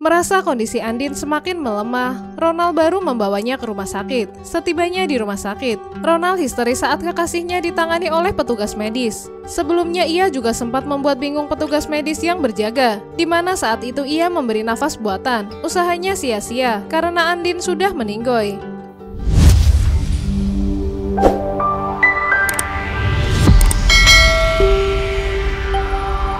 Merasa kondisi Andin semakin melemah, Ronald baru membawanya ke rumah sakit. Setibanya di rumah sakit, Ronald histeris saat kekasihnya ditangani oleh petugas medis. Sebelumnya ia juga sempat membuat bingung petugas medis yang berjaga, di mana saat itu ia memberi nafas buatan. Usahanya sia-sia karena Andin sudah meninggoy.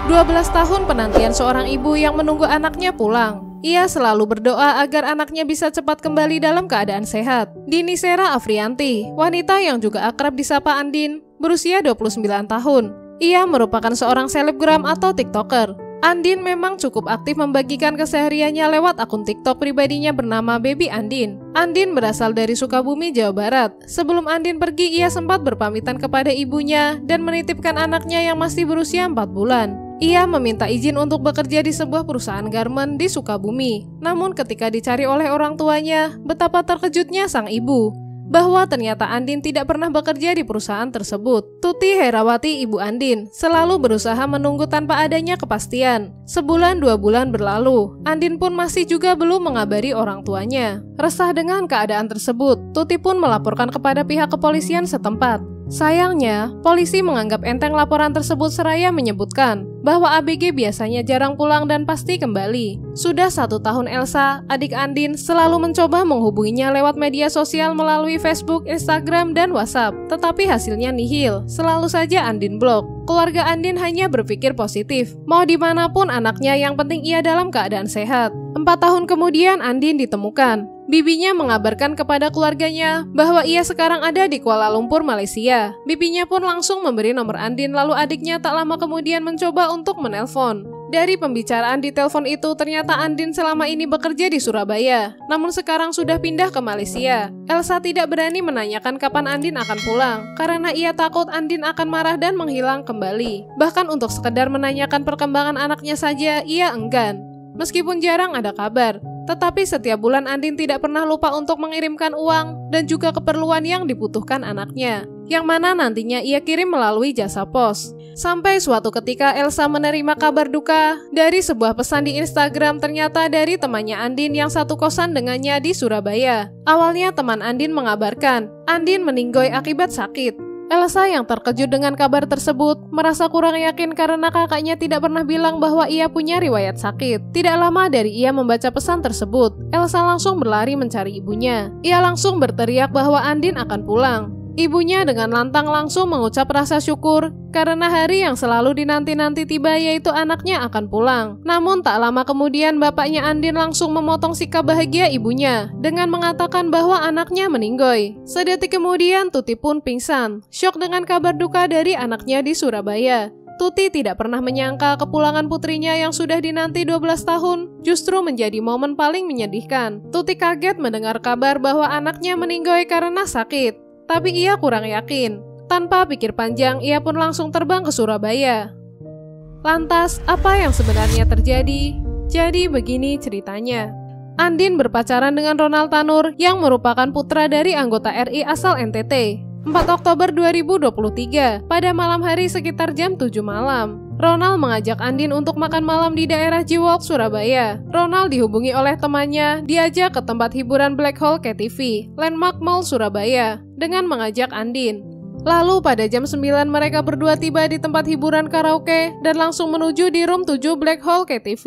12 tahun penantian seorang ibu yang menunggu anaknya pulang. Ia selalu berdoa agar anaknya bisa cepat kembali dalam keadaan sehat. Dini Sera Afrianti, wanita yang juga akrab disapa Andin, berusia 29 tahun. Ia merupakan seorang selebgram atau TikToker. Andin memang cukup aktif membagikan kesehariannya lewat akun TikTok pribadinya bernama Baby Andin. Andin berasal dari Sukabumi, Jawa Barat. Sebelum Andin pergi, ia sempat berpamitan kepada ibunya dan menitipkan anaknya yang masih berusia 4 bulan. Ia meminta izin untuk bekerja di sebuah perusahaan garmen di Sukabumi. Namun ketika dicari oleh orang tuanya, betapa terkejutnya sang ibu bahwa ternyata Andin tidak pernah bekerja di perusahaan tersebut. Tuti Herawati, ibu Andin, selalu berusaha menunggu tanpa adanya kepastian. Sebulan 2 bulan berlalu, Andin pun masih juga belum mengabari orang tuanya. Resah dengan keadaan tersebut, Tuti pun melaporkan kepada pihak kepolisian setempat. Sayangnya, polisi menganggap enteng laporan tersebut seraya menyebutkan bahwa ABG biasanya jarang pulang dan pasti kembali. Sudah 1 tahun Elsa, adik Andin, selalu mencoba menghubunginya lewat media sosial melalui Facebook, Instagram, dan WhatsApp. Tetapi hasilnya nihil, selalu saja Andin blok. Keluarga Andin hanya berpikir positif, mau dimanapun anaknya yang penting ia dalam keadaan sehat. 4 tahun kemudian Andin ditemukan. Bibinya mengabarkan kepada keluarganya bahwa ia sekarang ada di Kuala Lumpur, Malaysia. Bibinya pun langsung memberi nomor Andin, lalu adiknya tak lama kemudian mencoba untuk menelpon. Dari pembicaraan di telepon itu, ternyata Andin selama ini bekerja di Surabaya, namun sekarang sudah pindah ke Malaysia. Elsa tidak berani menanyakan kapan Andin akan pulang, karena ia takut Andin akan marah dan menghilang kembali. Bahkan untuk sekedar menanyakan perkembangan anaknya saja, ia enggan. Meskipun jarang ada kabar, tetapi setiap bulan Andin tidak pernah lupa untuk mengirimkan uang dan juga keperluan yang dibutuhkan anaknya, yang mana nantinya ia kirim melalui jasa pos. Sampai suatu ketika Elsa menerima kabar duka dari sebuah pesan di Instagram, ternyata dari temannya Andin yang satu kosan dengannya di Surabaya. Awalnya teman Andin mengabarkan Andin meninggoy akibat sakit. Elsa yang terkejut dengan kabar tersebut merasa kurang yakin karena kakaknya tidak pernah bilang bahwa ia punya riwayat sakit. Tidak lama dari ia membaca pesan tersebut, Elsa langsung berlari mencari ibunya. Ia langsung berteriak bahwa Andin akan pulang. Ibunya dengan lantang langsung mengucap rasa syukur karena hari yang selalu dinanti-nanti tiba, yaitu anaknya akan pulang. Namun tak lama kemudian bapaknya Andin langsung memotong sikap bahagia ibunya dengan mengatakan bahwa anaknya meninggoy. Sedetik kemudian Tuti pun pingsan, syok dengan kabar duka dari anaknya di Surabaya. Tuti tidak pernah menyangka kepulangan putrinya yang sudah dinanti 12 tahun justru menjadi momen paling menyedihkan. Tuti kaget mendengar kabar bahwa anaknya meninggoy karena sakit. Tapi ia kurang yakin. Tanpa pikir panjang, ia pun langsung terbang ke Surabaya. Lantas, apa yang sebenarnya terjadi? Jadi begini ceritanya. Andin berpacaran dengan Ronald Tanur yang merupakan putra dari anggota RI asal NTT. 4 Oktober 2023, pada malam hari sekitar jam 7 malam. Ronald mengajak Andin untuk makan malam di daerah Jiwok, Surabaya. Ronald dihubungi oleh temannya, diajak ke tempat hiburan Black Hole KTV, Landmark Mall, Surabaya, dengan mengajak Andin. Lalu pada jam 9 mereka berdua tiba di tempat hiburan karaoke dan langsung menuju di room 7 Black Hole KTV.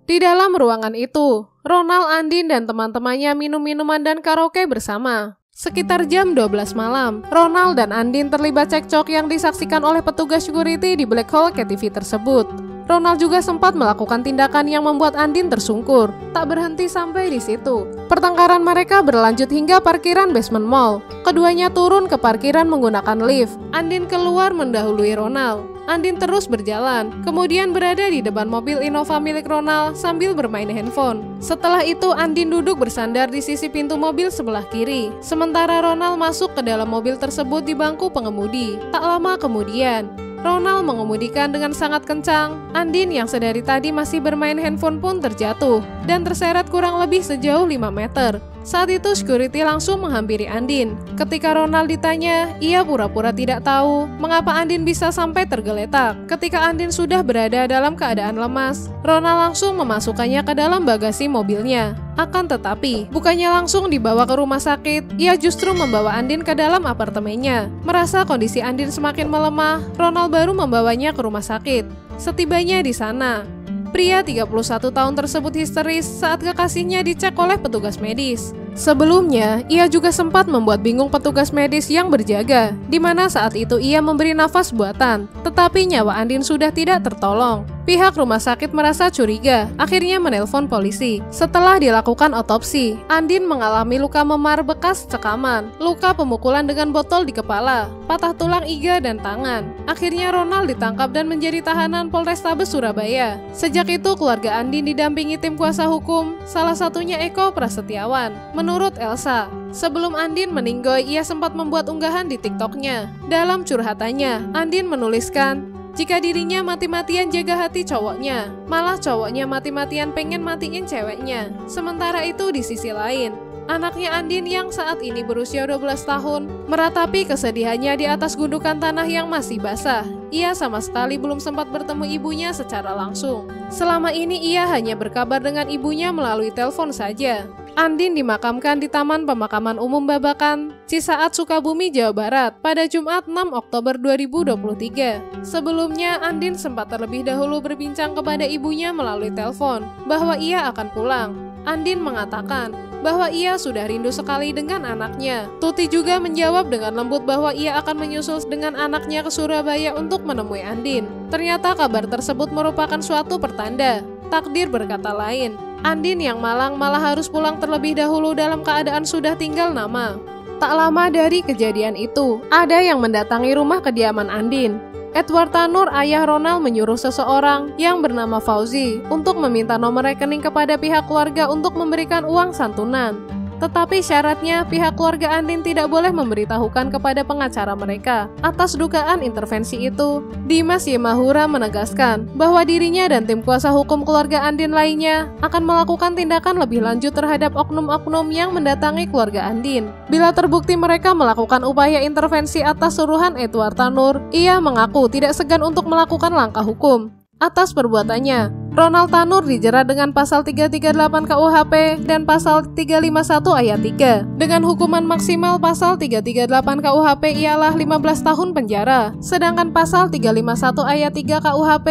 Di dalam ruangan itu, Ronald, Andin, dan teman-temannya minum minuman dan karaoke bersama. Sekitar jam 12 malam, Ronald dan Andin terlibat cekcok yang disaksikan oleh petugas security di Black Hole KTV tersebut. Ronald juga sempat melakukan tindakan yang membuat Andin tersungkur. Tak berhenti sampai di situ. Pertengkaran mereka berlanjut hingga parkiran basement mall. Keduanya turun ke parkiran menggunakan lift. Andin keluar mendahului Ronald. Andin terus berjalan, kemudian berada di depan mobil Innova milik Ronald sambil bermain handphone. Setelah itu Andin duduk bersandar di sisi pintu mobil sebelah kiri, sementara Ronald masuk ke dalam mobil tersebut di bangku pengemudi. Tak lama kemudian, Ronald mengemudikan dengan sangat kencang. Andin yang sedari tadi masih bermain handphone pun terjatuh dan terseret kurang lebih sejauh 5 meter. Saat itu security langsung menghampiri Andin. Ketika Ronald ditanya, ia pura-pura tidak tahu mengapa Andin bisa sampai tergeletak. Ketika Andin sudah berada dalam keadaan lemas, Ronald langsung memasukkannya ke dalam bagasi mobilnya. Akan tetapi, bukannya langsung dibawa ke rumah sakit, ia justru membawa Andin ke dalam apartemennya. Merasa kondisi Andin semakin melemah, Ronald baru membawanya ke rumah sakit. Setibanya di sana, pria 31 tahun tersebut histeris saat kekasihnya dicek oleh petugas medis. Sebelumnya, ia juga sempat membuat bingung petugas medis yang berjaga, di mana saat itu ia memberi nafas buatan, tetapi nyawa Andin sudah tidak tertolong. Pihak rumah sakit merasa curiga, akhirnya menelpon polisi. Setelah dilakukan otopsi, Andin mengalami luka memar bekas cekaman, luka pemukulan dengan botol di kepala, patah tulang iga dan tangan. Akhirnya Ronald ditangkap dan menjadi tahanan Polrestabes Surabaya. Sejak itu keluarga Andin didampingi tim kuasa hukum, salah satunya Eko Prasetyawan. Menurut Elsa, sebelum Andin meninggoy, ia sempat membuat unggahan di TikTok-nya. Dalam curhatannya, Andin menuliskan, jika dirinya mati-matian jaga hati cowoknya, malah cowoknya mati-matian pengen matiin ceweknya. Sementara itu di sisi lain, anaknya Andin yang saat ini berusia 12 tahun meratapi kesedihannya di atas gundukan tanah yang masih basah. Ia sama sekali belum sempat bertemu ibunya secara langsung. Selama ini ia hanya berkabar dengan ibunya melalui telepon saja. Andin dimakamkan di Taman Pemakaman Umum Babakan, Cisaat, Sukabumi, Jawa Barat pada Jumat 6 Oktober 2023. Sebelumnya, Andin sempat terlebih dahulu berbincang kepada ibunya melalui telepon bahwa ia akan pulang. Andin mengatakan bahwa ia sudah rindu sekali dengan anaknya. Tuti juga menjawab dengan lembut bahwa ia akan menyusul dengan anaknya ke Surabaya untuk menemui Andin. Ternyata kabar tersebut merupakan suatu pertanda. Takdir berkata lain. Andin yang malang malah harus pulang terlebih dahulu dalam keadaan sudah tinggal nama. Tak lama dari kejadian itu, ada yang mendatangi rumah kediaman Andin. Edward Tanur, ayah Ronald, menyuruh seseorang yang bernama Fauzi untuk meminta nomor rekening kepada pihak keluarga untuk memberikan uang santunan. Tetapi syaratnya pihak keluarga Andin tidak boleh memberitahukan kepada pengacara mereka atas dugaan intervensi itu. Dimas Yemahura menegaskan bahwa dirinya dan tim kuasa hukum keluarga Andin lainnya akan melakukan tindakan lebih lanjut terhadap oknum-oknum yang mendatangi keluarga Andin. Bila terbukti mereka melakukan upaya intervensi atas suruhan Edward Tanur, ia mengaku tidak segan untuk melakukan langkah hukum. Atas perbuatannya, Ronald Tanur dijerat dengan pasal 338 KUHP dan pasal 351 ayat 3. Dengan hukuman maksimal pasal 338 KUHP ialah 15 tahun penjara, sedangkan pasal 351 ayat 3 KUHP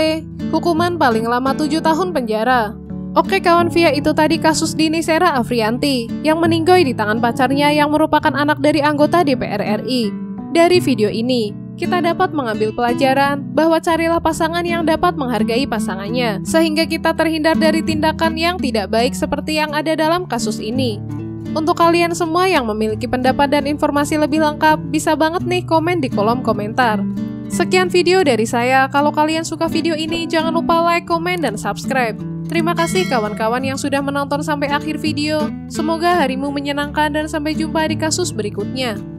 hukuman paling lama 7 tahun penjara. Oke kawan via, itu tadi kasus Dini Sera Afrianti yang meninggoy di tangan pacarnya yang merupakan anak dari anggota DPR RI. Dari video ini, kita dapat mengambil pelajaran bahwa carilah pasangan yang dapat menghargai pasangannya, sehingga kita terhindar dari tindakan yang tidak baik seperti yang ada dalam kasus ini. Untuk kalian semua yang memiliki pendapat dan informasi lebih lengkap, bisa banget nih komen di kolom komentar. Sekian video dari saya. Kalau kalian suka video ini, jangan lupa like, komen, dan subscribe. Terima kasih kawan-kawan yang sudah menonton sampai akhir video. Semoga harimu menyenangkan dan sampai jumpa di kasus berikutnya.